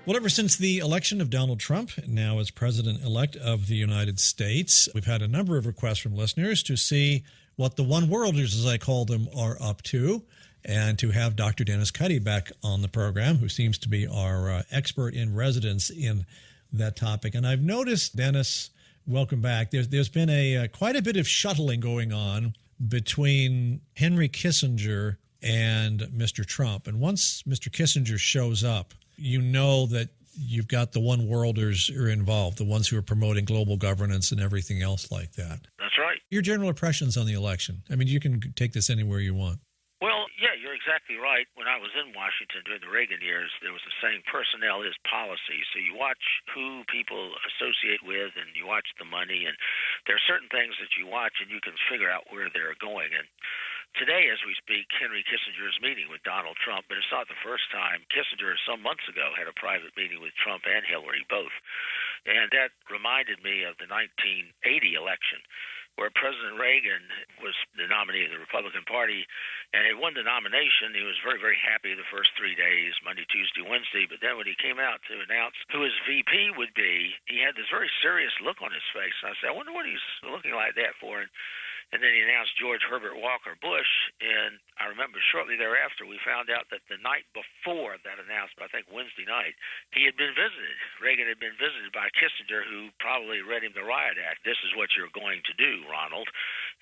Well, ever since the election of Donald Trump, now as president-elect of the United States, we've had a number of requests from listeners to see what the one-worlders, as I call them, are up to, and to have Dr. Dennis Cuddy back on the program, who seems to be our expert in residence in that topic. And I've noticed, Dennis, welcome back, there's been quite a bit of shuttling going on between Henry Kissinger and Mr. Trump. And once Mr. Kissinger shows up, you know that you've got the one-worlders who are involved, the ones who are promoting global governance and everything else like that. That's right. Your general impressions on the election. I mean, you can take this anywhere you want. Well, yeah, you're exactly right. When I was in Washington during the Reagan years, there was a saying, personnel is policy. So you watch who people associate with and you watch the money. And there are certain things that you watch and you can figure out where they're going. And today, as we speak, Henry Kissinger is meeting with Donald Trump, but it's not the first time. Kissinger, some months ago, had a private meeting with Trump and Hillary, both. And that reminded me of the 1980 election, where President Reagan was the nominee of the Republican Party and had won the nomination. He was very, very happy the first 3 days, Monday, Tuesday, Wednesday. But then when he came out to announce who his VP would be, he had this very serious look on his face. And I said, I wonder what he's looking like that for. And then he announced George Herbert Walker Bush, and I remember shortly thereafter we found out that the night before that announcement, I think Wednesday night, he had been visited. Reagan had been visited by Kissinger, who probably read him the riot act. This is what you're going to do, Ronald.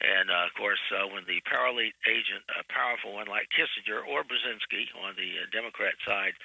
And, of course, when the power elite agent, a powerful one like Kissinger or Brzezinski on the Democrat side,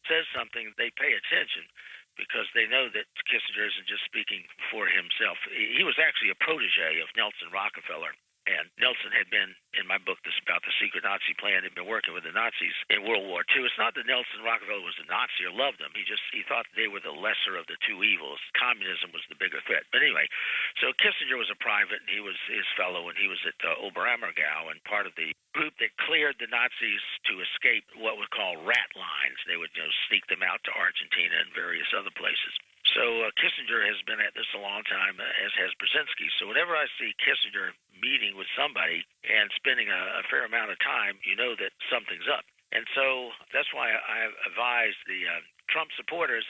says something, they pay attention, because they know that Kissinger isn't just speaking for himself. He was actually a protege of Nelson Rockefeller. And Nelson had been, in my book, this about the secret Nazi plan, had been working with the Nazis in World War II. It's not that Nelson Rockefeller was a Nazi or loved them. He thought they were the lesser of the two evils. Communism was the bigger threat. But anyway, so Kissinger was a private, and he was his fellow, and he was at Oberammergau, and part of the group that cleared the Nazis to escape what was called rat lines. They would sneak them out to Argentina and various other places. So Kissinger has been at this a long time, as has Brzezinski. So whenever I see Kissinger meeting with somebody and spending a fair amount of time, you know that something's up. And so that's why I advise the Trump supporters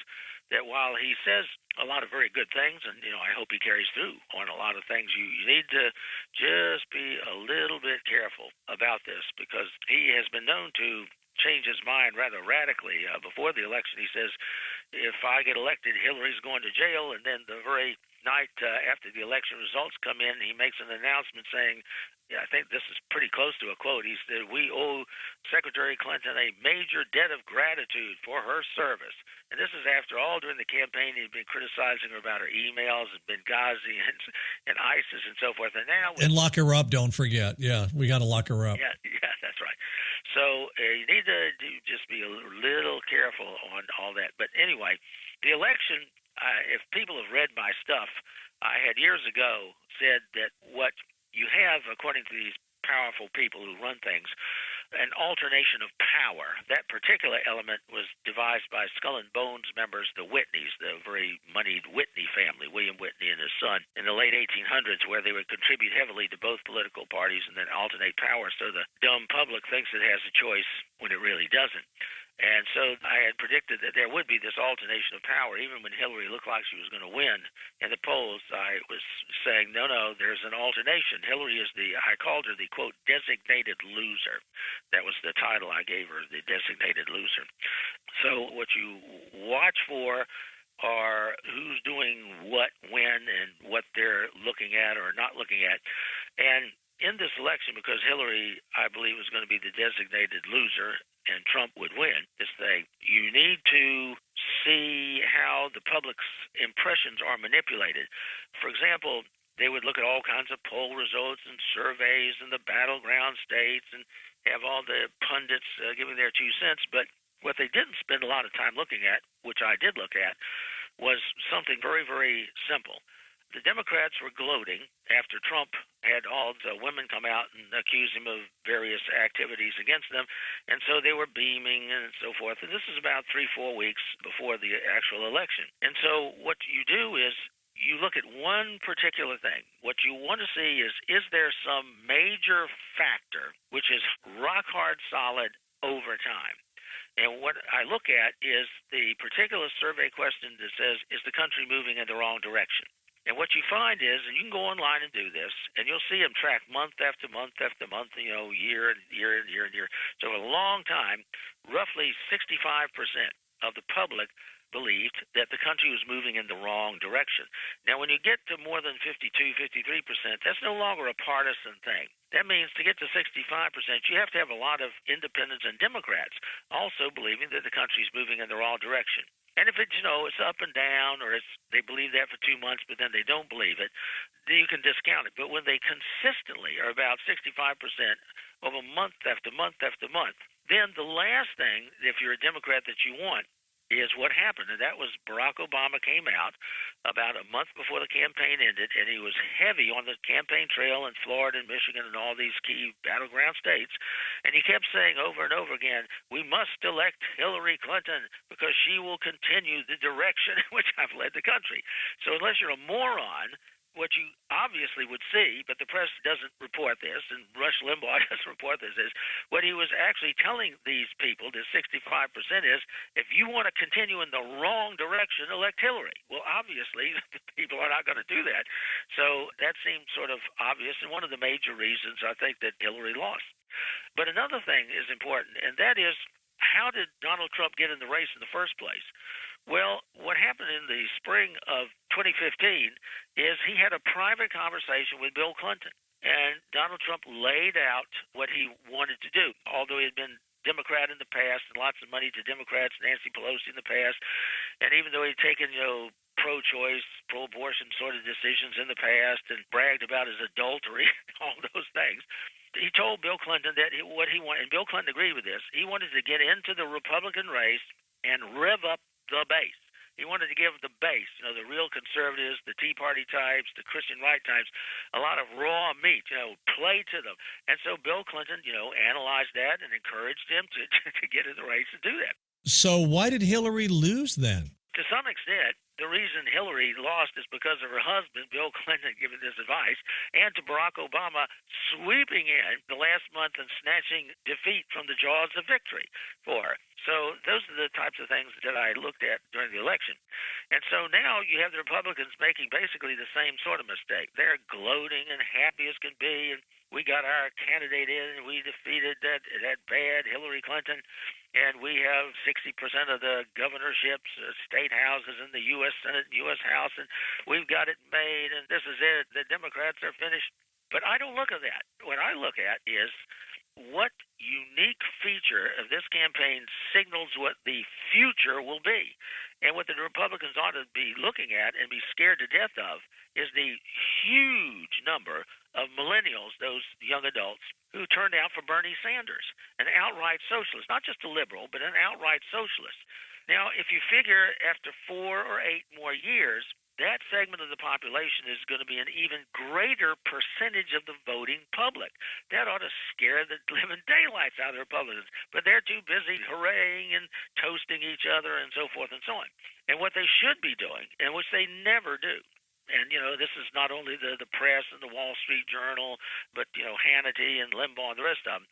that while he says a lot of very good things, and I hope he carries through on a lot of things, you need to just be a little bit careful about this, because he has been known to change his mind rather radically. Before the election, he says, if I get elected, Hillary's going to jail. And then the very night after the election results come in, he makes an announcement saying, I think this is pretty close to a quote. He said, we owe Secretary Clinton a major debt of gratitude for her service. And this is after all during the campaign he'd been criticizing her about her emails and Benghazi and ISIS and so forth. And now, and lock her up, don't forget. Yeah, we got to lock her up. Yeah, that's right. So you need to just be a little careful on all that. But anyway, the election, if people have read my stuff, I had years ago said that what you have, according to these powerful people who run things, an alternation of power. That particular element was devised by Skull and Bones members, the Whitneys, the very moneyed Whitney family, William Whitney and his son, in the late 1800s, where they would contribute heavily to both political parties and then alternate power, so the dumb public thinks it has a choice when it really doesn't. And so I had predicted that there would be this alternation of power. Even when Hillary looked like she was going to win in the polls, I was saying, no, there's an alternation. Hillary is I called her the, quote, designated loser. That was the title I gave her, the designated loser. So what you watch for are who's doing what, when, and what they're looking at or not looking at. And in this election, because Hillary, I believe, is going to be the designated loser and Trump would win, you need to see how the public's impressions are manipulated. For example, they would look at all kinds of poll results and surveys in the battleground states and have all the pundits giving their 2 cents. But what they didn't spend a lot of time looking at, which I did look at, was something very, very simple. The Democrats were gloating after Trump had all the women come out and accuse him of various activities against them, and so they were beaming and so forth. And this is about 3-4 weeks before the actual election. And so what you do is you look at one particular thing. What you want to see is there some major factor which is rock hard solid over time? And what I look at is the particular survey question that says, is the country moving in the wrong direction? And what you find is, and you can go online and do this, and you'll see them track month after month after month, year and year and year and year. So for a long time, roughly 65% of the public believed that the country was moving in the wrong direction. Now, when you get to more than 52, 53%, that's no longer a partisan thing. That means to get to 65%, you have to have a lot of independents and Democrats also believing that the country is moving in the wrong direction. And if it's, it's up and down, or they believe that for 2 months, but then they don't believe it, then you can discount it. But when they consistently are about 65% over month after month after month, then the last thing, if you're a Democrat, that you want is what happened. And that was Barack Obama came out about a month before the campaign ended, and he was heavy on the campaign trail in Florida and Michigan and all these key battleground states. And he kept saying over and over again, we must elect Hillary Clinton because she will continue the direction in which I've led the country. So unless you're a moron, what you obviously would see, but the press doesn't report this, and Rush Limbaugh doesn't report this, is what he was actually telling these people, this 65%, is if you want to continue in the wrong direction, elect Hillary. Well, obviously, the people are not going to do that. So that seemed sort of obvious, and one of the major reasons I think that Hillary lost. But another thing is important, and that is, how did Donald Trump get in the race in the first place? Well, what happened in the spring of 2015 is he had a private conversation with Bill Clinton, and Donald Trump laid out what he wanted to do. Although he had been Democrat in the past and lots of money to Democrats, Nancy Pelosi in the past, and even though he'd taken, pro-choice, pro-abortion sort of decisions in the past and bragged about his adultery, all those things, he told Bill Clinton that what he wanted, and Bill Clinton agreed with this, he wanted to get into the Republican race and rev up the base. He wanted to give the base, the real conservatives, the Tea Party types, the Christian right types, a lot of raw meat, play to them. And so Bill Clinton, analyzed that and encouraged him to get in the race and do that. So why did Hillary lose then? To some extent, the reason Hillary lost is because of her husband, Bill Clinton, giving this advice, and to Barack Obama sweeping in the last month and snatching defeat from the jaws of victory for her. So those are the types of things that I looked at during the election. And so now you have the Republicans making basically the same sort of mistake. They're gloating and happy as can be, and we got our candidate in, and we defeated that bad Hillary Clinton, and we have 60% of the governorships, state houses in the U.S. Senate and U.S. House, and we've got it made, and this is it. The Democrats are finished. But I don't look at that. What I look at is what unique feature of this campaign signals what the future will be. And what the Republicans ought to be looking at and be scared to death of is the huge number of millennials, those young adults, who turned out for Bernie Sanders, an outright socialist, not just a liberal, but an outright socialist. Now, if you figure after 4 or 8 more years, that segment of the population is going to be an even greater percentage of the voting public. That ought to scare the living daylights out of the Republicans. But they're too busy hurraying and toasting each other and so forth and so on. And what they should be doing, and which they never do, and, this is not only the press and the Wall Street Journal, but, Hannity and Limbaugh and the rest of them,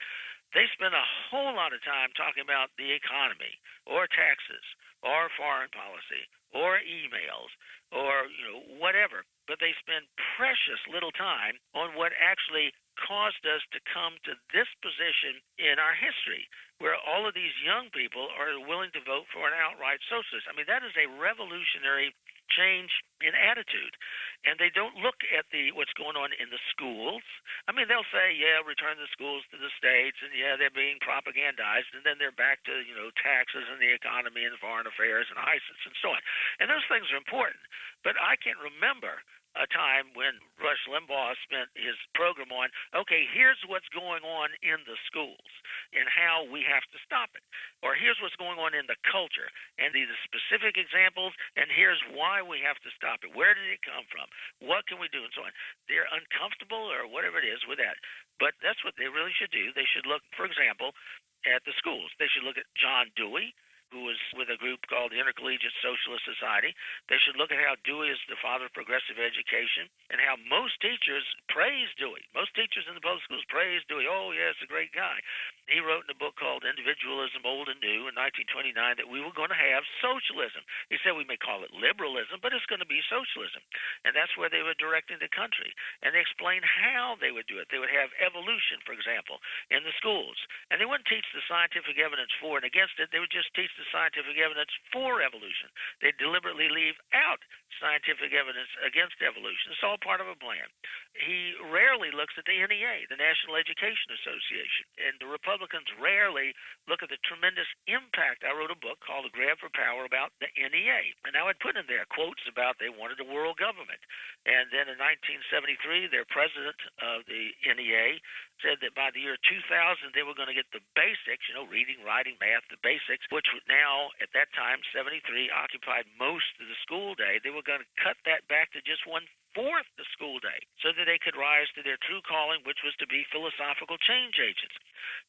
they spend a whole lot of time talking about the economy or taxes or foreign policy or emails or, whatever. But they spend precious little time on what actually caused us to come to this position in our history, where all of these young people are willing to vote for an outright socialist. I mean, that is a revolutionary change in attitude. And they don't look at what's going on in the schools. I mean, they'll say, return the schools to the states, and they're being propagandized, and then they're back to, taxes and the economy and foreign affairs and ISIS and so on. And those things are important. But I can't remember a time when Rush Limbaugh spent his program on, okay, here's what's going on in the schools and how we have to stop it. Or here's what's going on in the culture and the specific examples, and here's why we have to stop it. Where did it come from? What can we do? And so on. They're uncomfortable or whatever it is with that. But that's what they really should do. They should look, for example, at the schools. They should look at John Dewey, who was with a group called the Intercollegiate Socialist Society. They should look at how Dewey is the father of progressive education and how most teachers praise Dewey. Most teachers in the public schools praise Dewey. Oh, yeah, it's a great guy. He wrote in a book called Individualism, Old and New in 1929 that we were going to have socialism. He said we may call it liberalism, but it's going to be socialism. And that's where they were directing the country. And they explained how they would do it. They would have evolution, for example, in the schools. And they wouldn't teach the scientific evidence for and against it. They would just teach the scientific evidence for evolution. They deliberately leave out scientific evidence against evolution. It's all part of a plan. He rarely looks at the NEA, the National Education Association, and the Republicans rarely look at the tremendous impact. I wrote a book called The Grab for Power about the NEA, and I would put in there quotes about they wanted a world government. And then in 1973, their president of the NEA said that by the year 2000, they were going to get the basics, reading, writing, math, the basics, which would now, at that time, 73, occupied most of the school day. They were going to cut that back to just 1/4 the school day so that they could rise to their true calling, which was to be philosophical change agents.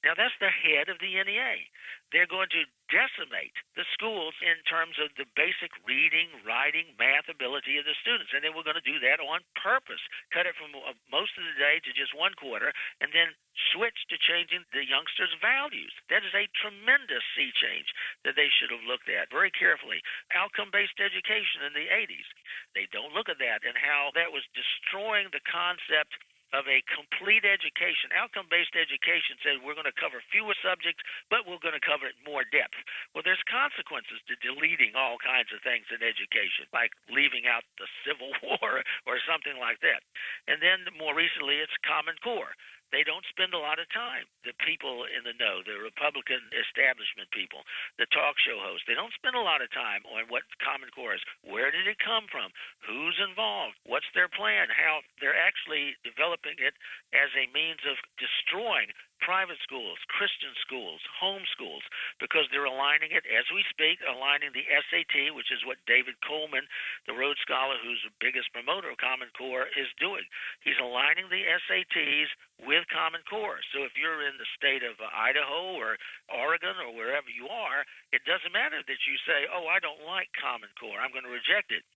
Now, that's the head of the NEA. They're going to decimate the schools in terms of the basic reading, writing, math ability of the students. And they were going to do that on purpose, cut it from most of the day to just 1/4, and then switch to changing the youngsters' values. That is a tremendous sea change that they should have looked at very carefully. Outcome-based education in the 80s. They don't look at that and how that was destroying the concept of a complete education. Outcome-based education said we're going to cover fewer subjects, but we're going to cover it in more depth. Well, there's consequences to deleting all kinds of things in education, like leaving out the Civil War or something like that. And then more recently, it's Common Core. They don't spend a lot of time. The people in the know, the Republican establishment people, the talk show hosts, they don't spend a lot of time on what Common Core is. Where did it come from? Who's involved? What's their plan? How they're actually developing it as a means of destroying private schools, Christian schools, home schools, because they're aligning it, as we speak, aligning the SAT, which is what David Coleman, the Rhodes Scholar, who's the biggest promoter of Common Core, is doing. He's aligning the SATs with Common Core. So if you're in the state of Idaho or Oregon or wherever you are, it doesn't matter that you say, oh, I don't like Common Core, I'm going to reject it.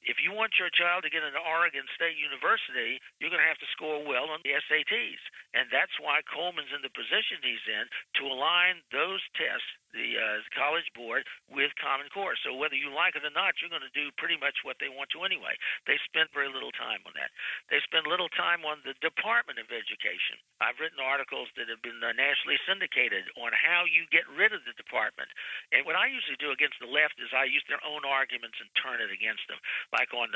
If you want your child to get into Oregon State University, you're going to have to score well on the SATs. And that's why Coleman's in the position he's in to align those tests, the College Board, with Common Core. So whether you like it or not, you're going to do pretty much what they want to anyway. They spend very little time on that. They spend little time on the Department of Education. I've written articles that have been nationally syndicated on how you get rid of the department. And what I usually do against the left is I use their own arguments and turn it against them. Like on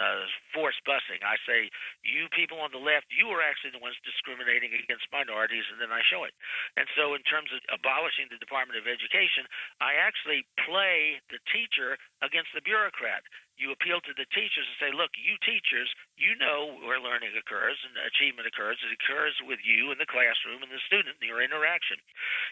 forced busing, I say, you people on the left, you are actually the ones discriminating against minorities, and then I show it. And so in terms of abolishing the Department of Education, I actually play the teacher against the bureaucrat. You appeal to the teachers and say, look, you teachers, you know where learning occurs and achievement occurs. It occurs with you in the classroom and the student in your interaction.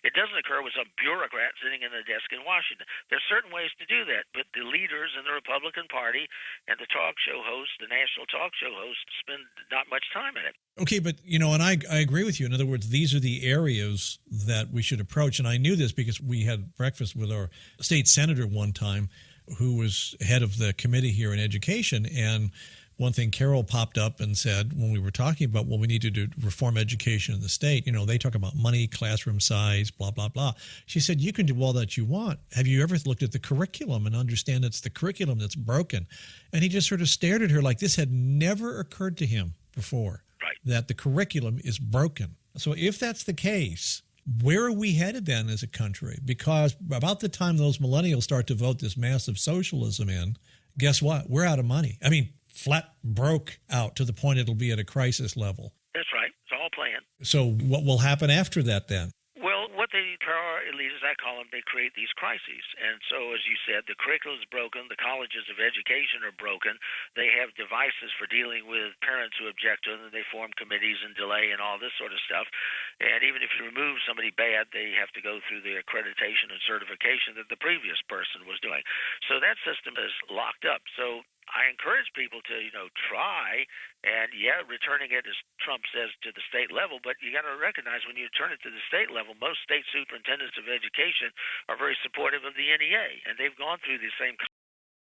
It doesn't occur with some bureaucrat sitting in a desk in Washington. There's certain ways to do that, but the leaders in the Republican Party and the talk show hosts, the national talk show hosts, spend not much time in it. Okay, but, and I agree with you. In other words, these are the areas that we should approach. And I knew this because we had breakfast with our state senator one time who was head of the committee here in education. And one thing Carol popped up and said when we were talking about, well, we need to do reform education in the state. They talk about money, classroom size, blah, blah, blah. She said, you can do all that you want. Have you ever looked at the curriculum and understand it's the curriculum that's broken? And he just sort of stared at her like this had never occurred to him before. Right. That the curriculum is broken. So if that's the case, where are we headed then as a country? Because about the time those millennials start to vote this massive socialism in, guess what? We're out of money. I mean, flat broke out to the point it'll be at a crisis level. That's right. It's all planned. So what will happen after that then? Well, what the power elites, as I call them, they create these crises. And so, as you said, the curriculum is broken. The colleges of education are broken. They have devices for dealing with parents who object to them. And they form committees and delay and all this sort of stuff. And even if you remove somebody bad, they have to go through the accreditation and certification that the previous person was doing. So that system is locked up. So I encourage people to, try and, returning it, as Trump says, to the state level. But you got to recognize when you turn it to the state level, most state superintendents of education are very supportive of the NEA, and they've gone through the same